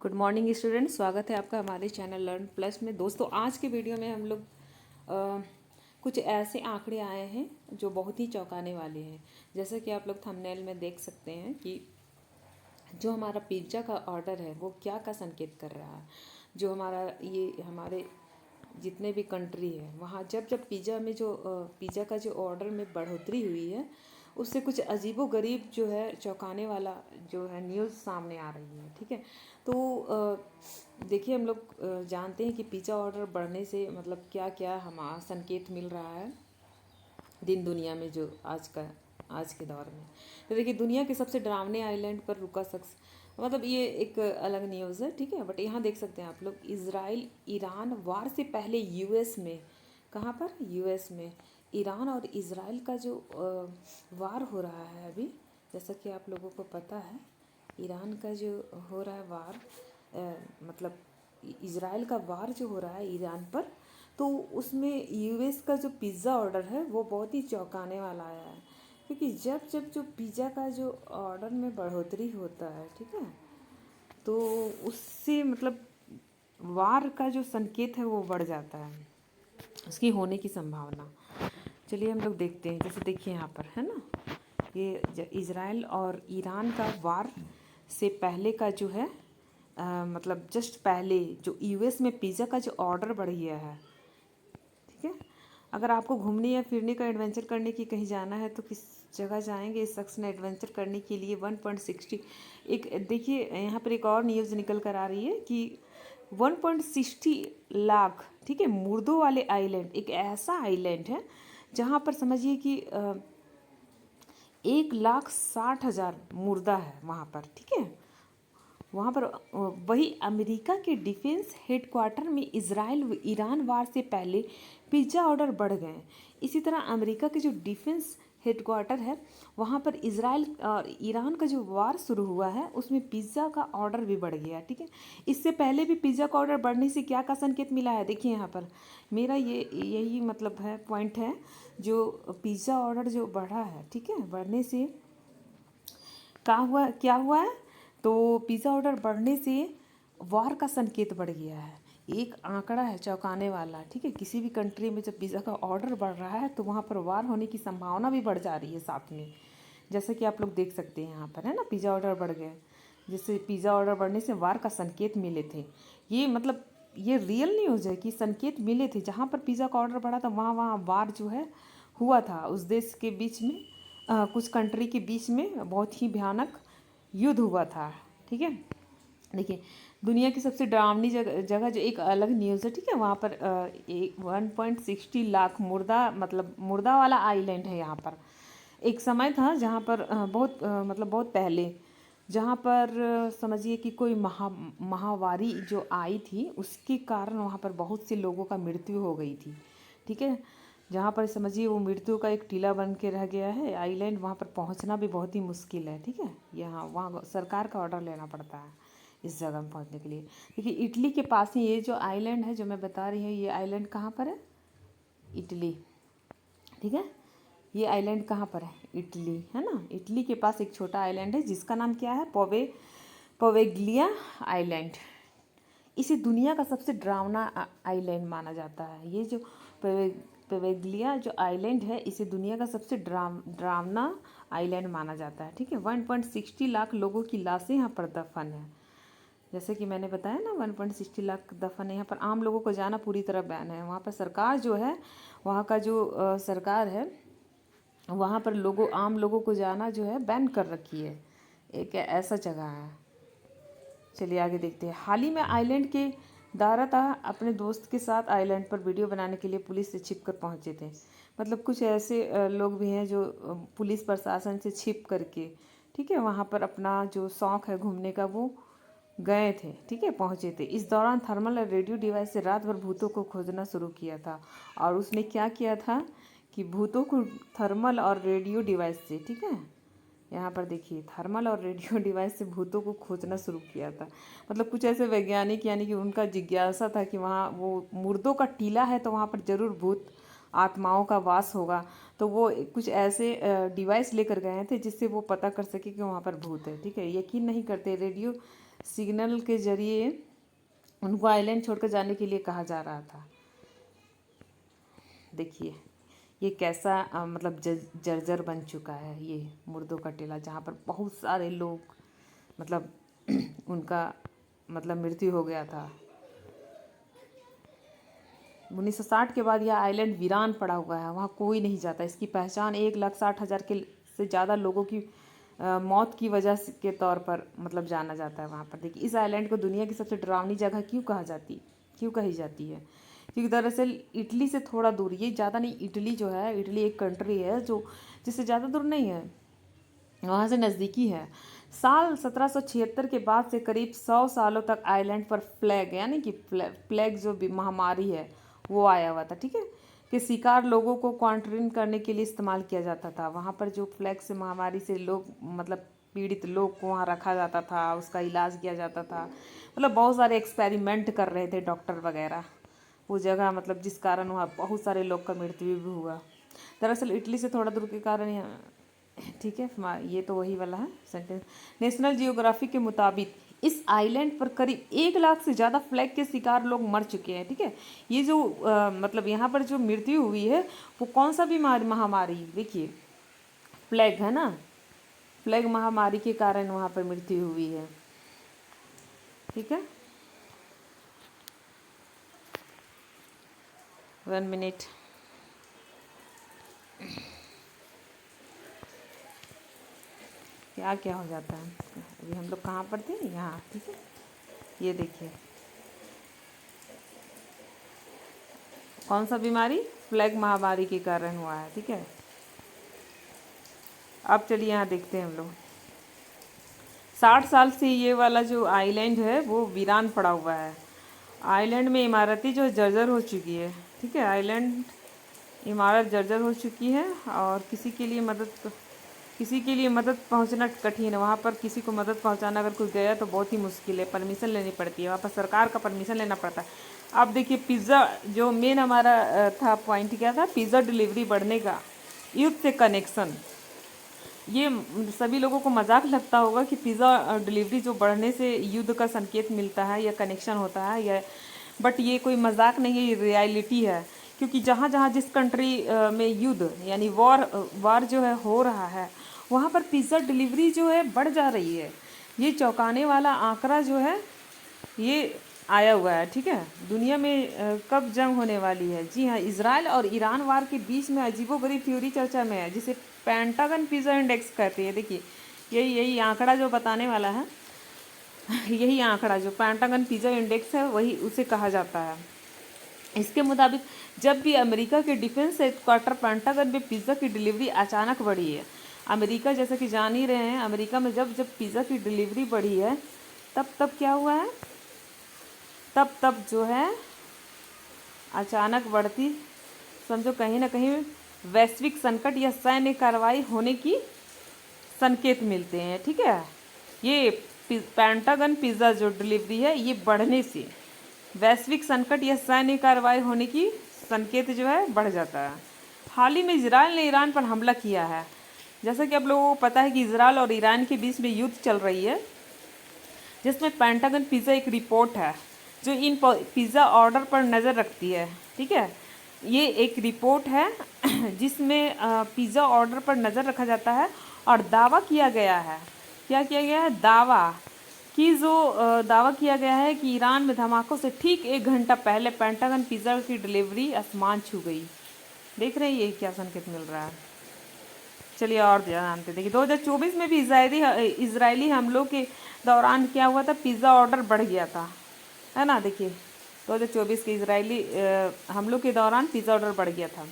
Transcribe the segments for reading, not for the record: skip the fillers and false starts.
Good morning student, स्वागत है आपका हमारे चैनल लर्न प्लस में। दोस्तों, आज के वीडियो में हम लोग कुछ ऐसे आंकड़े आए हैं जो बहुत ही चौंकाने वाले हैं। जैसा कि आप लोग थंबनेल में देख सकते हैं कि जो हमारा पिज्ज़ा का ऑर्डर है वो क्या का संकेत कर रहा है। जो हमारे जितने भी कंट्री है वहाँ जब जब पिज़्ज़ा का जो ऑर्डर में बढ़ोतरी हुई है उससे कुछ अजीबो गरीब जो है चौंकाने वाला जो है न्यूज़ सामने आ रही है। ठीक है, तो देखिए, हम लोग जानते हैं कि पिज़्ज़ा ऑर्डर बढ़ने से मतलब क्या क्या हमारा संकेत मिल रहा है दिन दुनिया में, जो आज के दौर में। तो देखिए, दुनिया के सबसे डरावने आइलैंड पर रुका शख्स, मतलब ये एक अलग न्यूज़ है। ठीक है, बट यहाँ देख सकते हैं आप लोग, इजराइल ईरान वार से पहले यूएस में, कहाँ पर, यूएस में ईरान और इजराइल का जो वार हो रहा है अभी, जैसा कि आप लोगों को पता है, ईरान का जो हो रहा है वार, मतलब इजराइल का वार जो हो रहा है ईरान पर, तो उसमें यूएस का जो पिज़्ज़ा ऑर्डर है वो बहुत ही चौंकाने वाला आया है। क्योंकि जब जब जो पिज़्ज़ा का जो ऑर्डर में बढ़ोतरी होता है, ठीक है, तो उससे मतलब वार का जो संकेत है वो बढ़ जाता है, उसकी होने की संभावना। चलिए हम लोग देखते हैं। जैसे देखिए यहाँ पर है ना, ये इजराइल और ईरान का वार से पहले का जो है मतलब जस्ट पहले जो यूएस में पिज़्ज़ा का जो ऑर्डर बढ़ गया है। ठीक है, अगर आपको घूमने या फिरने का एडवेंचर करने की कहीं जाना है तो किस जगह जाएंगे? इस शख्स ने एडवेंचर करने के लिए 1.60, एक देखिए यहाँ पर एक और न्यूज़ निकल कर आ रही है कि 1.60 लाख, ठीक है, मुर्दों वाले आइलैंड, एक ऐसा आइलैंड है जहाँ पर समझिए कि 1,60,000 मुर्दा है वहाँ पर। ठीक है, वहाँ पर वही अमेरिका के डिफेंस हेडक्वार्टर में इजराइल व ईरान वार से पहले पिज़्ज़ा ऑर्डर बढ़ गए। इसी तरह अमेरिका के जो डिफेंस हेडक्वार्टर है वहाँ पर इजराइल और ईरान का जो वार शुरू हुआ है उसमें पिज़्ज़ा का ऑर्डर भी बढ़ गया। ठीक है, इससे पहले भी पिज़्ज़ा का ऑर्डर बढ़ने से क्या का संकेत मिला है? देखिए यहाँ पर मेरा यही मतलब है, पॉइंट है, जो पिज़्ज़ा ऑर्डर जो बढ़ा है, ठीक है, बढ़ने से क्या हुआ है, तो पिज़्ज़ा ऑर्डर बढ़ने से वार का संकेत बढ़ गया है। एक आंकड़ा है चौंकाने वाला। ठीक है, किसी भी कंट्री में जब पिज़्ज़ा का ऑर्डर बढ़ रहा है तो वहाँ पर वार होने की संभावना भी बढ़ जा रही है साथ में। जैसे कि आप लोग देख सकते हैं यहाँ पर है ना, पिज़्ज़ा ऑर्डर बढ़ गए, जिससे पिज़्ज़ा ऑर्डर बढ़ने से वार का संकेत मिले थे। ये मतलब ये रियल न्यूज़ है कि संकेत मिले थे, जहाँ पर पिज़्ज़ा का ऑर्डर बढ़ा था वहाँ वहाँ वार जो है हुआ था। उस देश के बीच में कुछ कंट्री के बीच में बहुत ही भयानक युद्ध हुआ था। ठीक है, देखिए, दुनिया की सबसे डरावनी जगह जो एक अलग न्यूज़ है, ठीक है, वहाँ पर 1.60 लाख मुर्दा, मतलब मुर्दा वाला आइलैंड है यहाँ पर। एक समय था जहाँ पर मतलब बहुत पहले, जहाँ पर समझिए कि कोई महामारी जो आई थी उसके कारण वहाँ पर बहुत से लोगों का मृत्यु हो गई थी। ठीक है, जहाँ पर समझिए वो मृत्यु का एक टीला बन के रह गया है आइलैंड, वहाँ पर पहुँचना भी बहुत ही मुश्किल है। ठीक है, यहाँ वहाँ सरकार का ऑर्डर लेना पड़ता है इस जगह में पहुँचने के लिए। देखिए, इटली के पास ही ये जो आइलैंड है जो मैं बता रही हूँ, ये आइलैंड कहाँ पर है? इटली। ठीक है, ये आइलैंड कहाँ पर है? इटली, है ना। इटली के पास एक छोटा आइलैंड है जिसका नाम क्या है? Poveglia island. इसे दुनिया का सबसे डरावना आइलैंड माना जाता है। ये जो पोवेग्लिया जो आइलैंड है इसे दुनिया का सबसे डरावना आइलैंड माना जाता है। ठीक है, 1.60 लाख लोगों की लाशें यहाँ पर दफन है। जैसे कि मैंने बताया ना, 1.60 लाख दफन है। यहाँ पर आम लोगों को जाना पूरी तरह बैन है। वहाँ पर सरकार जो है, वहाँ का जो सरकार है, वहाँ पर आम लोगों को जाना जो है बैन कर रखी है। एक ऐसा जगह है। चलिए आगे देखते हैं। हाल ही में आइलैंड के दाराता अपने दोस्त के साथ आइलैंड पर वीडियो बनाने के लिए पुलिस से छिप कर पहुँचे थे। मतलब कुछ ऐसे लोग भी हैं जो पुलिस प्रशासन से छिप करके, ठीक है, वहाँ पर अपना जो शौक़ है घूमने का वो गए थे। ठीक है, पहुँचे थे। इस दौरान थर्मल और रेडियो डिवाइस से रात भर भूतों को खोजना शुरू किया था। और उसने क्या किया था कि भूतों को थर्मल और रेडियो डिवाइस से, ठीक है, यहाँ पर देखिए, थर्मल और रेडियो डिवाइस से भूतों को खोजना शुरू किया था। मतलब कुछ ऐसे वैज्ञानिक, यानी कि उनका जिज्ञासा था कि वहाँ वो मुर्दों का टीला है तो वहाँ पर ज़रूर भूत आत्माओं का वास होगा। तो वो कुछ ऐसे डिवाइस लेकर गए थे जिससे वो पता कर सके कि वहाँ पर भूत है। ठीक है, यकीन नहीं करते, रेडियो सिग्नल के जरिए उनको आइलैंड छोड़कर जाने के लिए कहा जा रहा था। देखिए ये कैसा मतलब जर्जर बन चुका है ये मुर्दों का टीला, जहाँ पर बहुत सारे लोग मतलब उनका मतलब मृत्यु हो गया था। 1960 के बाद यह आइलैंड वीरान पड़ा हुआ है, वहाँ कोई नहीं जाता। इसकी पहचान 1,60,000 के से ज़्यादा लोगों की मौत की वजह के तौर पर मतलब जाना जाता है वहाँ पर। देखिए इस आइलैंड को दुनिया की सबसे डरावनी जगह क्यों कही जाती है, क्योंकि दरअसल इटली से थोड़ा दूर, ये ज़्यादा नहीं, इटली जो है, इटली एक कंट्री है जो जिससे ज़्यादा दूर नहीं है, वहाँ से नज़दीकी है। साल 1776 के बाद से करीब 100 सालों तक आइलैंड पर प्लेग यानी कि प्लेग जो महामारी है वो आया हुआ था, ठीक है, कि शिकार लोगों को क्वारंटाइन करने के लिए इस्तेमाल किया जाता था। वहाँ पर जो प्लेग से महामारी से लोग मतलब पीड़ित लोग को वहाँ रखा जाता था, उसका इलाज किया जाता था, मतलब बहुत सारे एक्सपेरिमेंट कर रहे थे डॉक्टर वगैरह वो जगह, मतलब जिस कारण वहाँ बहुत सारे लोग का मृत्यु भी हुआ। दरअसल इटली से थोड़ा दूर के कारण यहाँ, ठीक है, ये तो वही वाला है सेंटेंस। नेशनल जियोग्राफी के मुताबिक इस आइलैंड पर करीब 1 लाख से ज़्यादा फ्लैग के शिकार लोग मर चुके हैं, ठीक है। ये जो मतलब यहाँ पर जो मृत्यु हुई है वो कौन सा बीमारी महामारी, देखिए प्लेग है ना, प्लेग महामारी के कारण वहाँ पर मृत्यु हुई है, ठीक है। 1 मिनट। क्या क्या हो जाता है अभी, हम लोग कहाँ पर थे, यहाँ, ठीक है। ये देखिए कौन सा बीमारी, प्लेग महामारी के कारण हुआ है, ठीक है। अब चलिए यहाँ देखते हैं हम लोग। 60 साल से ये वाला जो आइलैंड है वो वीरान पड़ा हुआ है। आइलैंड में इमारतें जो जर्जर हो चुकी है, ठीक है, आइलैंड इमारत जर्जर हो चुकी है और किसी के लिए मदद पहुंचना कठिन है। वहाँ पर किसी को मदद पहुंचाना अगर कोई गया तो बहुत ही मुश्किल है, परमिशन लेनी पड़ती है, वहाँ पर सरकार का परमिशन लेना पड़ता है। अब देखिए पिज़्ज़ा जो मेन हमारा था पॉइंट क्या था, पिज़्ज़ा डिलीवरी बढ़ने का, युद्ध से कनेक्शन। ये सभी लोगों को मजाक लगता होगा कि पिज़्ज़ा डिलीवरी जो बढ़ने से युद्ध का संकेत मिलता है या कनेक्शन होता है या, बट ये कोई मजाक नहीं है, ये रियलिटी है। क्योंकि जहाँ जहाँ जिस कंट्री में युद्ध यानी वॉर जो है हो रहा है, वहाँ पर पिज़्ज़ा डिलीवरी जो है बढ़ जा रही है। ये चौंकाने वाला आंकड़ा जो है ये आया हुआ है, ठीक है। दुनिया में कब जंग होने वाली है, जी हाँ, इजराइल और ईरान वार के बीच में अजीबोगरीब थ्योरी चर्चा में है, जिसे पेंटागन पिज़्ज़ा इंडेक्स कहते हैं। देखिए यही आंकड़ा जो बताने वाला है यही आंकड़ा जो पेंटागन पिज़्ज़ा इंडेक्स है वही उसे कहा जाता है। इसके मुताबिक जब भी अमेरिका के डिफेंस हेडक्वार्टर पेंटागन में पिज़्ज़ा की डिलीवरी अचानक बढ़ी है, अमेरिका जैसा कि जान ही रहे हैं, अमेरिका में जब पिज़्ज़ा की डिलीवरी बढ़ी है तब क्या हुआ है, तब जो है अचानक बढ़ती, समझो कहीं ना कहीं वैश्विक संकट या सैन्य कार्रवाई होने की संकेत मिलते हैं, ठीक है। ये पेंटागन पिज़्ज़ा जो डिलीवरी है ये बढ़ने से वैश्विक संकट या सैन्य कार्रवाई होने की संकेत जो है बढ़ जाता है। हाल ही में इजराइल ने ईरान पर हमला किया है। जैसा कि आप लोगों को पता है कि इजराइल और ईरान के बीच में युद्ध चल रही है, जिसमें पेंटागन पिज़्ज़ा एक रिपोर्ट है जो इन पिज़्ज़ा ऑर्डर पर नज़र रखती है, ठीक है। ये एक रिपोर्ट है जिसमें पिज़्ज़ा ऑर्डर पर नज़र रखा जाता है और दावा किया गया है, क्या किया गया है, दावा किया गया है कि ईरान में धमाकों से ठीक 1 घंटा पहले पेंटागन पिज़्ज़ा की डिलीवरी आसमान छू गई। देख रहे हैं ये क्या संकेत मिल रहा है। चलिए और जानते, देखिए 2024 में भी इजरायली हमलों के दौरान क्या हुआ था, पिज़्ज़ा ऑर्डर बढ़ गया था, है ना। देखिए 2024 के इजरायली हमलों के दौरान पिज़्ज़ा ऑर्डर बढ़ गया था।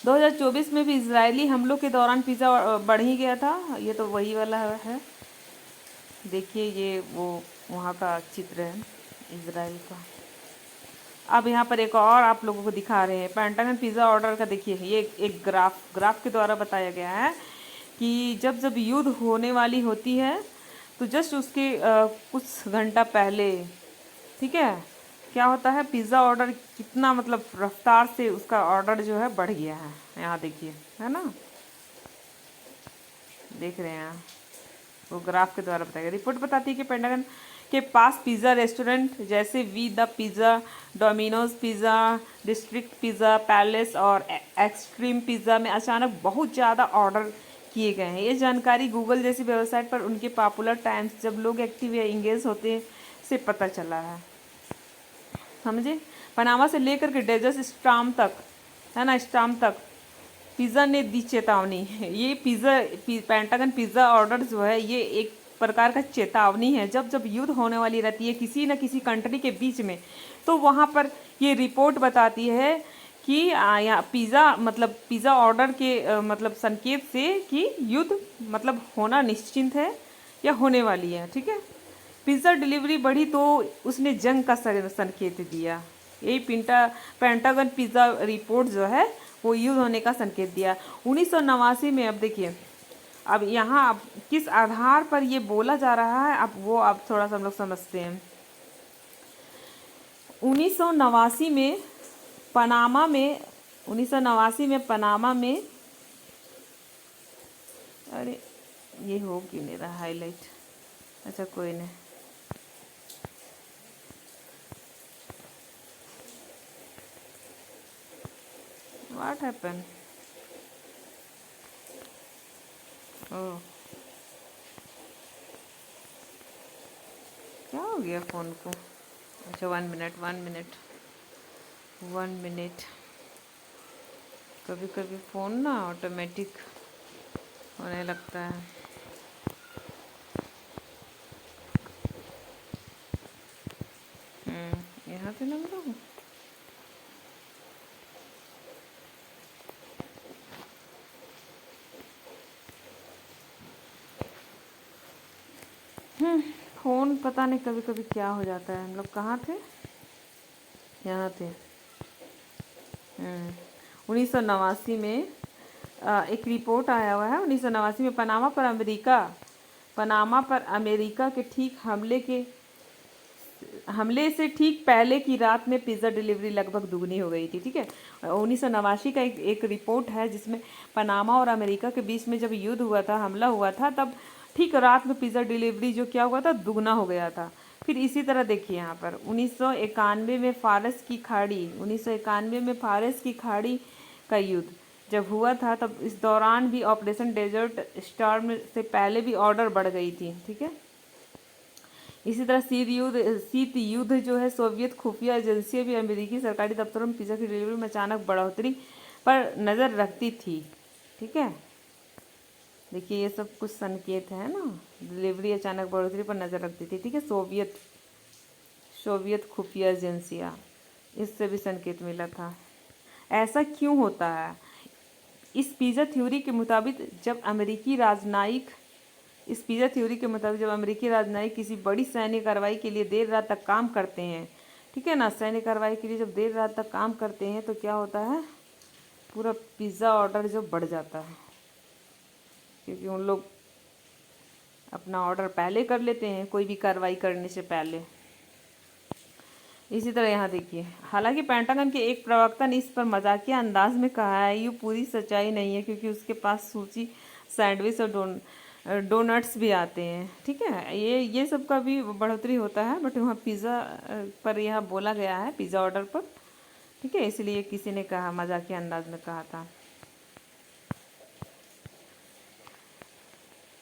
2024 में भी इजरायली हमलों के दौरान पिज़्ज़ा बढ़ ही गया था। ये तो वही वाला है, देखिए ये वो वहाँ का चित्र है इजराइल का। अब यहाँ पर एक और आप लोगों को दिखा रहे हैं पेंटागन पिज़्ज़ा ऑर्डर का। देखिए ये एक ग्राफ के द्वारा बताया गया है कि जब युद्ध होने वाली होती है तो जस्ट उसके कुछ घंटा पहले, ठीक है, क्या होता है, पिज़्ज़ा ऑर्डर कितना मतलब रफ्तार से उसका ऑर्डर जो है बढ़ गया है। यहाँ देखिए, है ना, देख रहे हैं वो ग्राफ के द्वारा बताएगा। रिपोर्ट बताती है कि पेंटागन के पास पिज़्ज़ा रेस्टोरेंट जैसे we the pizza, Domino's pizza, district pizza, palace और एक्सट्रीम पिज़्ज़ा में अचानक बहुत ज़्यादा ऑर्डर किए गए हैं। ये जानकारी गूगल जैसी वेबसाइट पर उनके पॉपुलर टाइम्स जब लोग एक्टिव या इंगेज होते हैं से पता चला है। समझे? पनामा से लेकर के डेजर्ट स्टाम तक, है ना, स्टाम तक पिज़्ज़ा ने दी चेतावनी। ये पेंटागन पिज़्ज़ा ऑर्डर जो है ये एक प्रकार का चेतावनी है। जब जब युद्ध होने वाली रहती है किसी न किसी कंट्री के बीच में, तो वहाँ पर ये रिपोर्ट बताती है कि यहाँ पिज़्ज़ा ऑर्डर के मतलब संकेत से कि युद्ध मतलब होना निश्चित है या होने वाली है। ठीक है, पिज़्ज़ा डिलीवरी बढ़ी तो उसने जंग का संकेत दिया। यही पेंटागन पिज़्ज़ा रिपोर्ट जो है वो युद्ध होने का संकेत दिया 1989 में। अब देखिए, अब यहाँ अब किस आधार पर ये बोला जा रहा है, अब वो अब थोड़ा सा हम लोग समझते हैं। 1989 में पनामा में 1989 में पनामा में, अरे ये हो क्यों नहीं रहा हाईलाइट, अच्छा कोई नहीं। What happen? ओह, क्या हो गया फ़ोन को? अच्छा 1 मिनट। कभी कभी फ़ोन ना ऑटोमेटिक होने लगता है। यहाँ पे नंबर हूँ। फ़ोन पता नहीं कभी कभी क्या हो जाता है। हम लोग कहाँ थे? यहाँ थे। 1989 में एक रिपोर्ट आया हुआ है। 1989 में पनामा पर अमेरिका के ठीक हमले से ठीक पहले की रात में पिज़्ज़ा डिलीवरी लगभग दुगनी हो गई थी। ठीक है, 1989 का एक रिपोर्ट है जिसमें पनामा और अमेरिका के बीच में जब युद्ध हुआ था, हमला हुआ था, तब ठीक रात में पिज़्ज़ा डिलीवरी जो क्या हुआ था, दुगना हो गया था। फिर इसी तरह देखिए यहाँ पर 1991 में फारस की खाड़ी का युद्ध जब हुआ था, तब इस दौरान भी ऑपरेशन डेजर्ट स्टार्म से पहले भी ऑर्डर बढ़ गई थी। ठीक है, इसी तरह शीत युद्ध जो है, सोवियत खुफिया एजेंसियां भी अमेरिकी सरकारी दफ्तरों में पिज़्ज़ा की डिलीवरी में अचानक बढ़ोतरी पर नज़र रखती थी। ठीक है, देखिए ये सब कुछ संकेत है ना, डिलीवरी अचानक बढ़ोतरी पर नज़र रखती थी। ठीक है, सोवियत खुफिया एजेंसियाँ, इससे भी संकेत मिला था। ऐसा क्यों होता है? इस पिज़्ज़ा थ्योरी के मुताबिक जब अमेरिकी राजनयिक किसी बड़ी सैन्य कार्रवाई के लिए देर रात तक काम करते हैं, ठीक है ना, सैन्य कार्रवाई के लिए जब देर रात तक काम करते हैं तो क्या होता है, पूरा पिज़्ज़ा ऑर्डर जो बढ़ जाता है, क्योंकि उन लोग अपना ऑर्डर पहले कर लेते हैं कोई भी कार्रवाई करने से पहले। इसी तरह यहाँ देखिए, हालांकि पेंटागन के एक प्रवक्ता ने इस पर मजाकिया अंदाज में कहा है ये पूरी सच्चाई नहीं है, क्योंकि उसके पास सूची, सैंडविच और डोनट्स भी आते हैं। ठीक है, ये सब का भी बढ़ोतरी होता है, बट वहाँ पिज़्ज़ा पर यह बोला गया है, पिज़्ज़ा ऑर्डर पर। ठीक है, इसलिए किसी ने कहा, मजाकिया अंदाज में कहा था।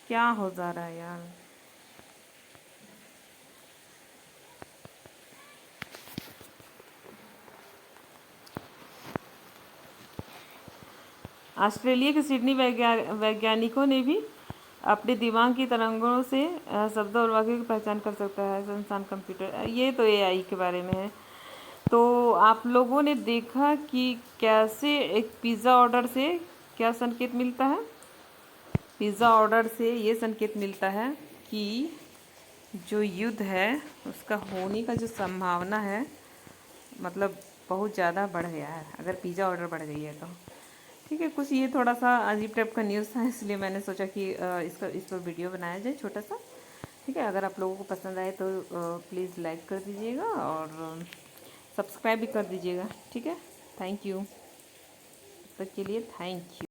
क्या हो जा रहा है यार? ऑस्ट्रेलिया के सिडनी वैज्ञानिकों ने भी अपने दिमाग की तरंगों से शब्दों और वाक्यों की पहचान कर सकता है इंसान कंप्यूटर। ये तो एआई के बारे में है। तो आप लोगों ने देखा कि कैसे एक पिज़्ज़ा ऑर्डर से क्या संकेत मिलता है? पिज़्ज़ा ऑर्डर से ये संकेत मिलता है कि जो युद्ध है उसका होने का जो संभावना है, मतलब बहुत ज़्यादा बढ़ गया है अगर पिज़्ज़ा ऑर्डर बढ़ गई है तो। ठीक है, कुछ ये थोड़ा सा अजीब टाइप का न्यूज़ था, इसलिए मैंने सोचा कि इस पर वीडियो बनाया जाए छोटा सा। ठीक है, अगर आप लोगों को पसंद आए तो प्लीज़ लाइक कर दीजिएगा और सब्सक्राइब भी कर दीजिएगा। ठीक है, थैंक यू, तब तक के लिए थैंक यू।